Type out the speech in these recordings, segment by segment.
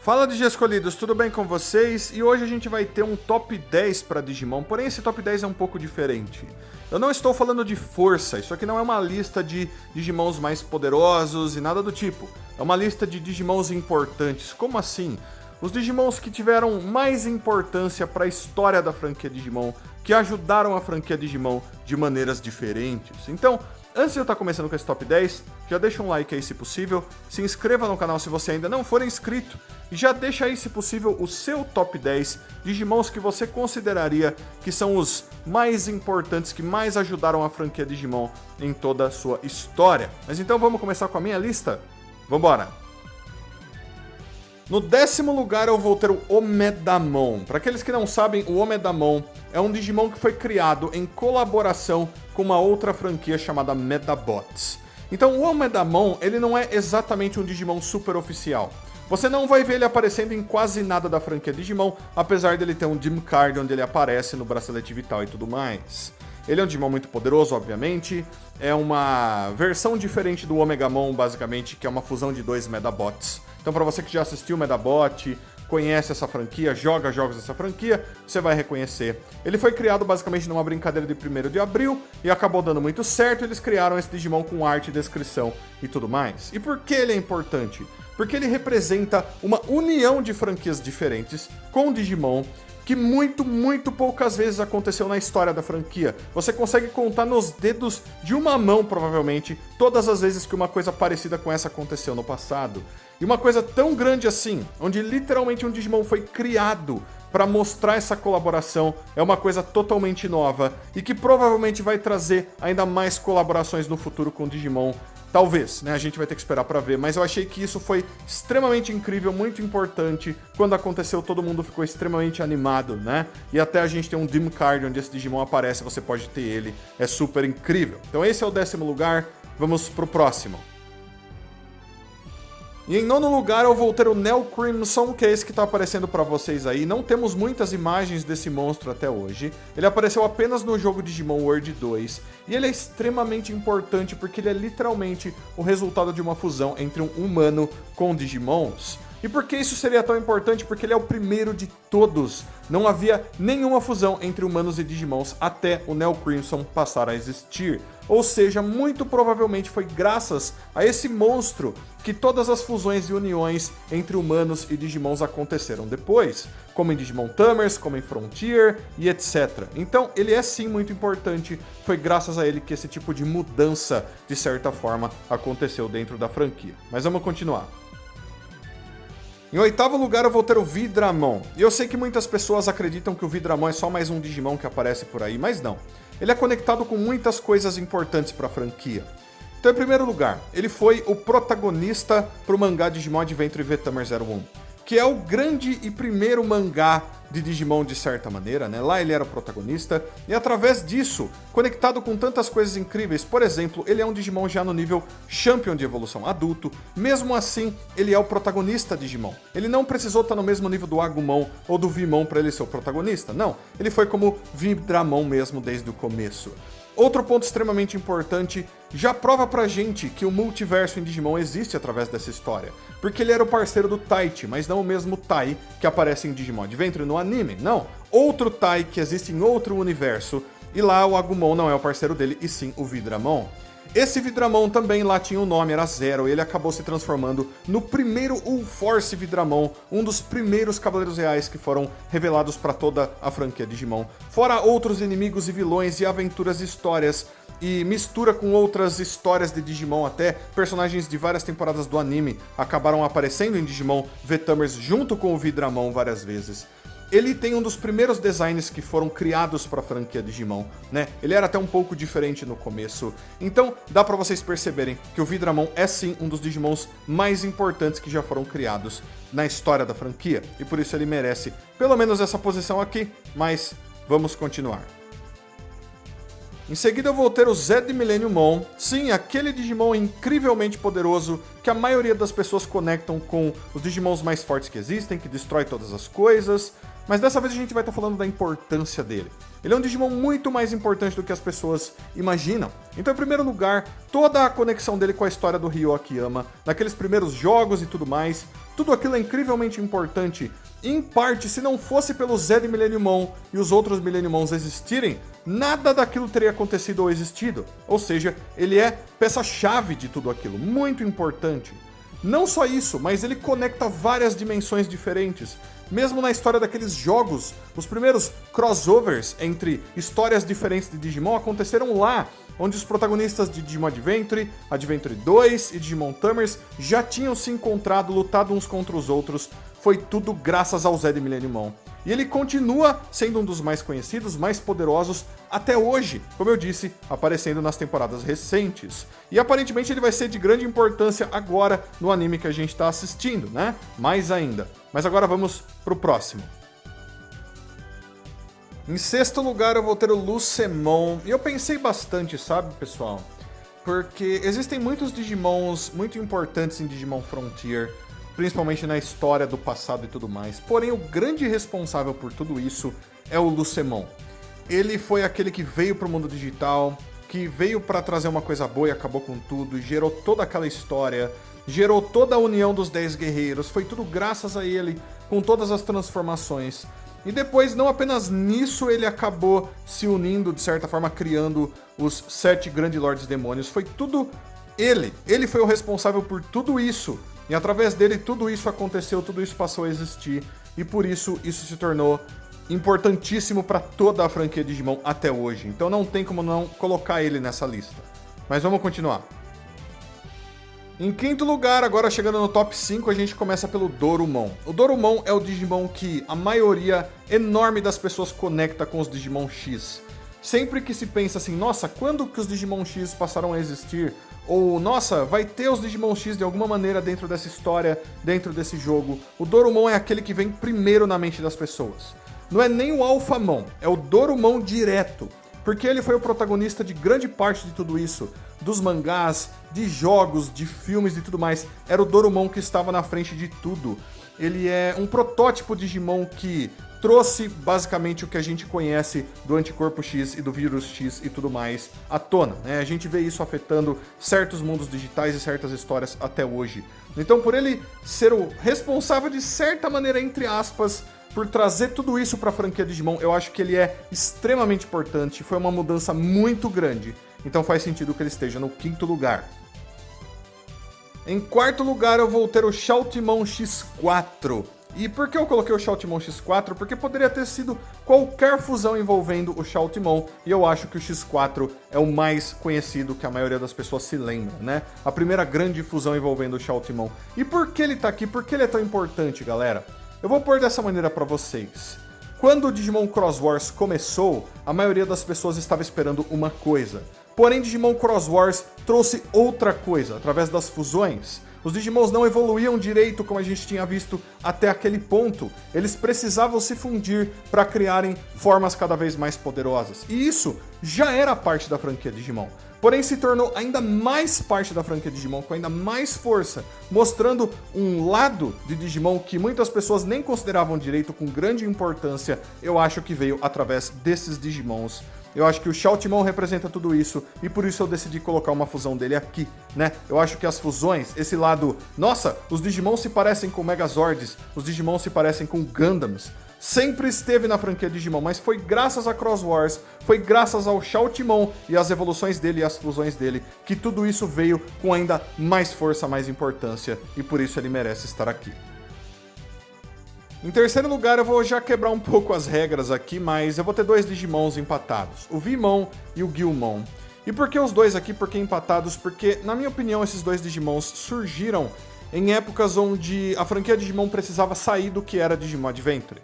Fala de Escolhidos, tudo bem com vocês? E hoje a gente vai ter um top 10 para Digimon, porém esse top 10 é um pouco diferente. Eu não estou falando de força, isso aqui não é uma lista de Digimons mais poderosos e nada do tipo. É uma lista de Digimons importantes. Como assim? Os Digimons que tiveram mais importância para a história da franquia Digimon, que ajudaram a franquia Digimon de maneiras diferentes. Então, antes de eu estar começando com esse top 10, já deixa um like aí se possível, se inscreva no canal se você ainda não for inscrito, e já deixa aí se possível o seu top 10 Digimons que você consideraria que são os mais importantes, que mais ajudaram a franquia Digimon em toda a sua história. Mas então vamos começar com a minha lista? Vambora! No 10º lugar eu vou ter o Omedamon. Para aqueles que não sabem, o Omedamon é um Digimon que foi criado em colaboração com uma outra franquia chamada Medabots. Então o Omedamon, ele não é exatamente um Digimon super oficial. Você não vai ver ele aparecendo em quase nada da franquia Digimon, apesar dele ter um Dim Card onde ele aparece no bracelete vital e tudo mais. Ele é um Digimon muito poderoso, obviamente. É uma versão diferente do Omegamon, basicamente, que é uma fusão de dois Medabots. Então, para você que já assistiu Medabot, conhece essa franquia, joga jogos dessa franquia, você vai reconhecer. Ele foi criado basicamente numa brincadeira de 1º de abril e acabou dando muito certo. Eles criaram esse Digimon com arte, descrição e tudo mais. E por que ele é importante? Porque ele representa uma união de franquias diferentes com Digimon que muito poucas vezes aconteceu na história da franquia. Você consegue contar nos dedos de uma mão, provavelmente, todas as vezes que uma coisa parecida com essa aconteceu no passado. E uma coisa tão grande assim, onde literalmente um Digimon foi criado para mostrar essa colaboração, é uma coisa totalmente nova e que provavelmente vai trazer ainda mais colaborações no futuro com o Digimon. Talvez, né? A gente vai ter que esperar pra ver, mas eu achei que isso foi extremamente incrível, muito importante. Quando aconteceu, todo mundo ficou extremamente animado, né? E até a gente tem um Dim Card onde esse Digimon aparece, você pode ter ele. É super incrível. Então esse é o 10º lugar, vamos pro próximo. E em 9º lugar eu vou ter o Neo Crimson, que é esse que está aparecendo para vocês aí. Não temos muitas imagens desse monstro até hoje. Ele apareceu apenas no jogo Digimon World 2. E ele é extremamente importante porque ele é literalmente o resultado de uma fusão entre um humano com Digimons. E por que isso seria tão importante? Porque ele é o primeiro de todos. Não havia nenhuma fusão entre humanos e Digimons até o Neo Crimson passar a existir. Ou seja, muito provavelmente foi graças a esse monstro que todas as fusões e uniões entre humanos e Digimons aconteceram depois, como em Digimon Tamers, como em Frontier e etc. Então ele é sim muito importante, foi graças a ele que esse tipo de mudança, de certa forma, aconteceu dentro da franquia. Mas vamos continuar. Em 8º lugar eu vou ter o Vidramon. E eu sei que muitas pessoas acreditam que o Vidramon é só mais um Digimon que aparece por aí, mas não. Ele é conectado com muitas coisas importantes para a franquia. Então, em primeiro lugar, ele foi o protagonista para o mangá Digimon Adventure V-Tamer 01, que é o grande e primeiro mangá de Digimon de certa maneira, né? Lá ele era o protagonista, e através disso, conectado com tantas coisas incríveis, por exemplo, ele é um Digimon já no nível Champion de evolução adulto, mesmo assim, ele é o protagonista Digimon. Ele não precisou estar no mesmo nível do Agumon ou do Vimon para ele ser o protagonista, não. Ele foi como Vidramon mesmo desde o começo. Outro ponto extremamente importante, já prova pra gente que o multiverso em Digimon existe através dessa história. Porque ele era o parceiro do Taichi, mas não o mesmo Tai que aparece em Digimon Adventure no anime, não. Outro Tai que existe em outro universo, e lá o Agumon não é o parceiro dele, e sim o Vidramon. Esse Vidramon também lá tinha o nome, era Zero, e ele acabou se transformando no primeiro Ulforce Vidramon, um dos primeiros Cavaleiros Reais que foram revelados para toda a franquia Digimon. Fora outros inimigos e vilões e aventuras e histórias, e mistura com outras histórias de Digimon, até personagens de várias temporadas do anime acabaram aparecendo em Digimon V-Tamers junto com o Vidramon várias vezes. Ele tem um dos primeiros designs que foram criados para a franquia Digimon, né? Ele era até um pouco diferente no começo. Então, dá para vocês perceberem que o Vidramon é sim um dos Digimons mais importantes que já foram criados na história da franquia. E por isso ele merece pelo menos essa posição aqui, mas vamos continuar. Em seguida eu vou ter o Zed Millenniumon, sim, aquele Digimon incrivelmente poderoso que a maioria das pessoas conectam com os Digimons mais fortes que existem, que destrói todas as coisas, mas dessa vez a gente vai estar falando da importância dele. Ele é um Digimon muito mais importante do que as pessoas imaginam. Então, em primeiro lugar, toda a conexão dele com a história do Ryo Akiyama, naqueles primeiros jogos e tudo mais, Tudo aquilo é incrivelmente importante. Em parte, se não fosse pelo Zed Millenniumon e os outros Millenniumons existirem, nada daquilo teria acontecido ou existido. Ou seja, ele é peça-chave de tudo aquilo, muito importante. Não só isso, mas ele conecta várias dimensões diferentes. Mesmo na história daqueles jogos, os primeiros crossovers entre histórias diferentes de Digimon aconteceram lá, onde os protagonistas de Digimon Adventure, Adventure 2 e Digimon Tamers já tinham se encontrado, lutado uns contra os outros. Foi tudo graças ao Zed Millenniumon. E ele continua sendo um dos mais conhecidos, mais poderosos até hoje, como eu disse, aparecendo nas temporadas recentes. E aparentemente ele vai ser de grande importância agora no anime que a gente está assistindo, né? Mais ainda. Mas agora vamos pro próximo. Em sexto lugar eu vou ter o Lucemon. E eu pensei bastante, sabe, pessoal? Porque existem muitos Digimons muito importantes em Digimon Frontier, principalmente na história do passado e tudo mais. Porém, o grande responsável por tudo isso é o Lucemon. Ele foi aquele que veio para o mundo digital, que veio para trazer uma coisa boa e acabou com tudo, e gerou toda aquela história, gerou toda a união dos 10 guerreiros. Foi tudo graças a ele, com todas as transformações. E depois, não apenas nisso, ele acabou se unindo, de certa forma, criando os 7 Grandes Lordes Demônios. Foi tudo ele. Ele foi o responsável por tudo isso. E através dele tudo isso aconteceu, tudo isso passou a existir, e por isso isso se tornou importantíssimo para toda a franquia Digimon até hoje. Então não tem como não colocar ele nessa lista. Mas vamos continuar. Em quinto lugar, agora chegando no top 5, a gente começa pelo Dorumon. O Dorumon é o Digimon que a maioria enorme das pessoas conecta com os Digimon X. Sempre que se pensa assim, nossa, quando que os Digimon X passaram a existir? Ou, nossa, vai ter os Digimon X de alguma maneira dentro dessa história, dentro desse jogo. O Dorumon é aquele que vem primeiro na mente das pessoas. Não é nem o Alphamon, é o Dorumon direto. Porque ele foi o protagonista de grande parte de tudo isso. Dos mangás, de jogos, de filmes e tudo mais. Era o Dorumon que estava na frente de tudo. Ele é um protótipo Digimon que trouxe basicamente o que a gente conhece do anticorpo X e do vírus X e tudo mais à tona, né? A gente vê isso afetando certos mundos digitais e certas histórias até hoje. Então, por ele ser o responsável de certa maneira, entre aspas, por trazer tudo isso para a franquia Digimon, eu acho que ele é extremamente importante, foi uma mudança muito grande. Então faz sentido que ele esteja no quinto lugar. Em quarto lugar eu vou ter o Shoutmon X4. E por que eu coloquei o Shoutmon X4? Porque poderia ter sido qualquer fusão envolvendo o Shoutmon, e eu acho que o X4 é o mais conhecido, que a maioria das pessoas se lembra, né? A primeira grande fusão envolvendo o Shoutmon. E por que ele tá aqui? Por que ele é tão importante, galera? Eu vou pôr dessa maneira pra vocês. Quando o Digimon Cross Wars começou, a maioria das pessoas estava esperando uma coisa. Porém, Digimon Cross Wars trouxe outra coisa, através das fusões. Os Digimons não evoluíam direito como a gente tinha visto até aquele ponto. Eles precisavam se fundir para criarem formas cada vez mais poderosas. E isso já era parte da franquia Digimon. Porém, se tornou ainda mais parte da franquia Digimon, com ainda mais força, mostrando um lado de Digimon que muitas pessoas nem consideravam direito, com grande importância. Eu acho que veio através desses Digimons. Eu acho que o Shoutmon representa tudo isso, e por isso eu decidi colocar uma fusão dele aqui, né? Eu acho que as fusões, esse lado, nossa, os Digimon se parecem com Megazords, os Digimon se parecem com Gundams, sempre esteve na franquia Digimon, mas foi graças a Cross Wars, foi graças ao Shoutmon e as evoluções dele e as fusões dele, que tudo isso veio com ainda mais força, mais importância, e por isso ele merece estar aqui. Em terceiro lugar, eu vou já quebrar um pouco as regras aqui, mas eu vou ter dois Digimons empatados, o Vmon e o Guilmon. E por que os dois aqui? Por que empatados? Porque, na minha opinião, esses dois Digimons surgiram em épocas onde a franquia Digimon precisava sair do que era Digimon Adventure.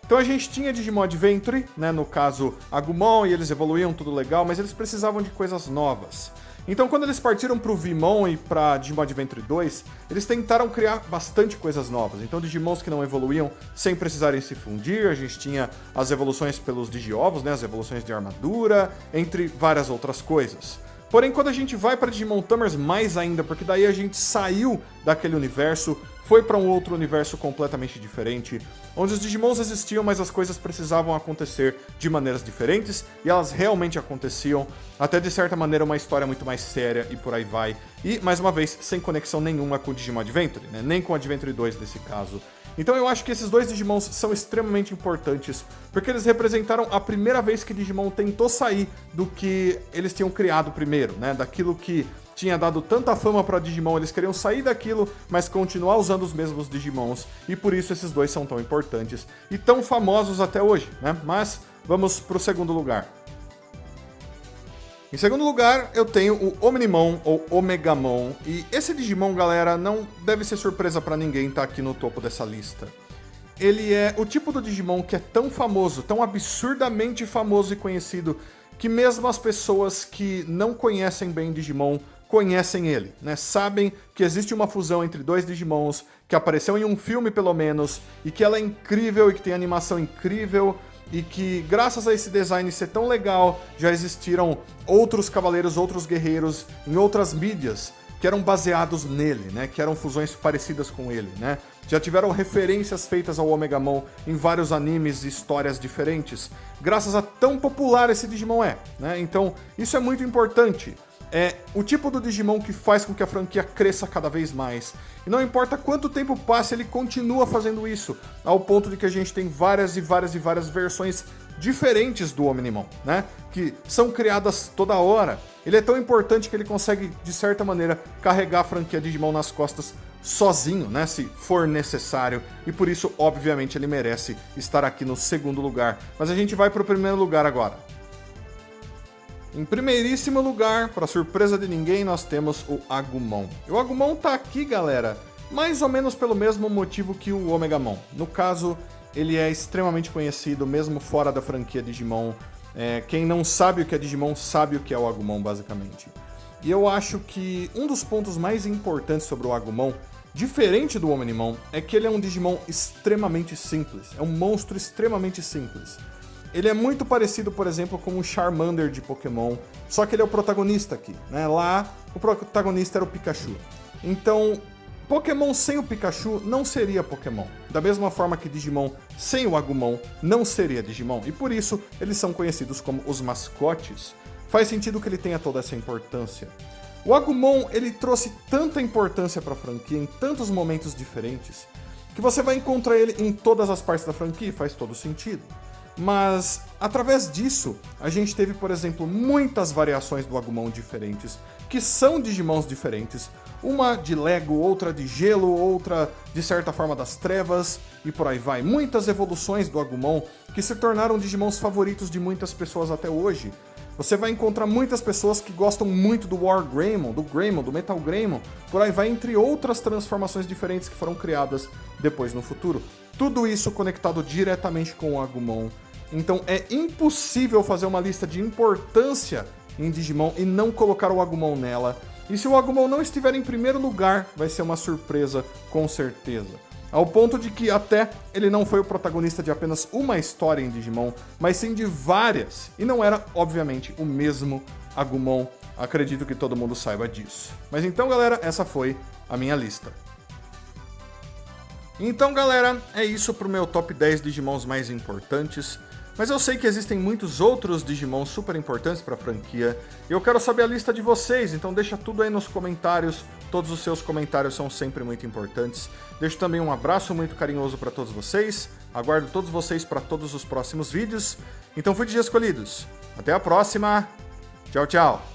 Então a gente tinha Digimon Adventure, né, no caso Agumon, e eles evoluíam, tudo legal, mas eles precisavam de coisas novas. Então quando eles partiram pro Vmon e pra Digimon Adventure 2, eles tentaram criar bastante coisas novas. Então Digimons que não evoluíam sem precisarem se fundir, a gente tinha as evoluções pelos Digiovos, né, as evoluções de armadura, entre várias outras coisas. Porém, quando a gente vai para Digimon Tamers, mais ainda, porque daí a gente saiu daquele universo, foi para um outro universo completamente diferente, onde os Digimons existiam, mas as coisas precisavam acontecer de maneiras diferentes, e elas realmente aconteciam, até de certa maneira uma história muito mais séria e por aí vai. E, mais uma vez, sem conexão nenhuma com o Digimon Adventure, né? Nem com o Adventure 2 nesse caso. Então eu acho que esses dois Digimons são extremamente importantes, porque eles representaram a primeira vez que Digimon tentou sair do que eles tinham criado primeiro, né? Daquilo que tinha dado tanta fama para Digimon, eles queriam sair daquilo, mas continuar usando os mesmos Digimons, e por isso esses dois são tão importantes e tão famosos até hoje, né? Mas vamos pro segundo lugar. Em segundo lugar, eu tenho o Omnimon, ou Omegamon, e esse Digimon, galera, não deve ser surpresa pra ninguém tá aqui no topo dessa lista. Ele é o tipo do Digimon que é tão famoso, tão absurdamente famoso e conhecido, que mesmo as pessoas que não conhecem bem Digimon conhecem ele, né? Sabem que existe uma fusão entre dois Digimons, que apareceu em um filme pelo menos, e que ela é incrível e que tem animação incrível, e que, graças a esse design ser tão legal, já existiram outros cavaleiros, outros guerreiros em outras mídias que eram baseados nele, né? Que eram fusões parecidas com ele, né? Já tiveram referências feitas ao Omegamon em vários animes e histórias diferentes, graças a tão popular esse Digimon é, né? Então, isso é muito importante. É o tipo do Digimon que faz com que a franquia cresça cada vez mais. E não importa quanto tempo passe, ele continua fazendo isso, ao ponto de que a gente tem várias versões diferentes do Omnimon, né? Que são criadas toda hora. Ele é tão importante que ele consegue, de certa maneira, carregar a franquia Digimon nas costas sozinho, né? Se for necessário. E por isso, obviamente, ele merece estar aqui no segundo lugar. Mas a gente vai pro primeiro lugar agora. Em primeiríssimo lugar, para surpresa de ninguém, nós temos o Agumon. E o Agumon tá aqui, galera, mais ou menos pelo mesmo motivo que o Omegamon. No caso, ele é extremamente conhecido, mesmo fora da franquia Digimon. Quem não sabe o que é Digimon, sabe o que é o Agumon, basicamente. E eu acho que um dos pontos mais importantes sobre o Agumon, diferente do Omnimon, é que ele é um Digimon extremamente simples. É um monstro extremamente simples. Ele é muito parecido, por exemplo, com o Charmander de Pokémon, só que ele é o protagonista aqui, né? Lá, o protagonista era o Pikachu. Então, Pokémon sem o Pikachu não seria Pokémon. Da mesma forma que Digimon sem o Agumon não seria Digimon. E por isso, eles são conhecidos como os mascotes. Faz sentido que ele tenha toda essa importância. O Agumon, ele trouxe tanta importância para a franquia em tantos momentos diferentes, que você vai encontrar ele em todas as partes da franquia, faz todo sentido. Mas, através disso, a gente teve, por exemplo, muitas variações do Agumon diferentes, que são Digimons diferentes, uma de Lego, outra de gelo, outra de certa forma das trevas, e por aí vai. Muitas evoluções do Agumon que se tornaram Digimons favoritos de muitas pessoas até hoje. Você vai encontrar muitas pessoas que gostam muito do War Greymon, do Greymon, do Metal Greymon, por aí vai, entre outras transformações diferentes que foram criadas depois no futuro. Tudo isso conectado diretamente com o Agumon. Então é impossível fazer uma lista de importância em Digimon e não colocar o Agumon nela. E se o Agumon não estiver em primeiro lugar, vai ser uma surpresa, com certeza. Ao ponto de que até ele não foi o protagonista de apenas uma história em Digimon, mas sim de várias. E não era, obviamente, o mesmo Agumon. Acredito que todo mundo saiba disso. Mas então, galera, essa foi a minha lista. Então, galera, é isso pro meu top 10 Digimons mais importantes. Mas eu sei que existem muitos outros Digimon super importantes para a franquia, e eu quero saber a lista de vocês, então deixa tudo aí nos comentários, todos os seus comentários são sempre muito importantes. Deixo também um abraço muito carinhoso para todos vocês, aguardo todos vocês para todos os próximos vídeos. Então fui de Escolhidos, até a próxima, tchau, tchau!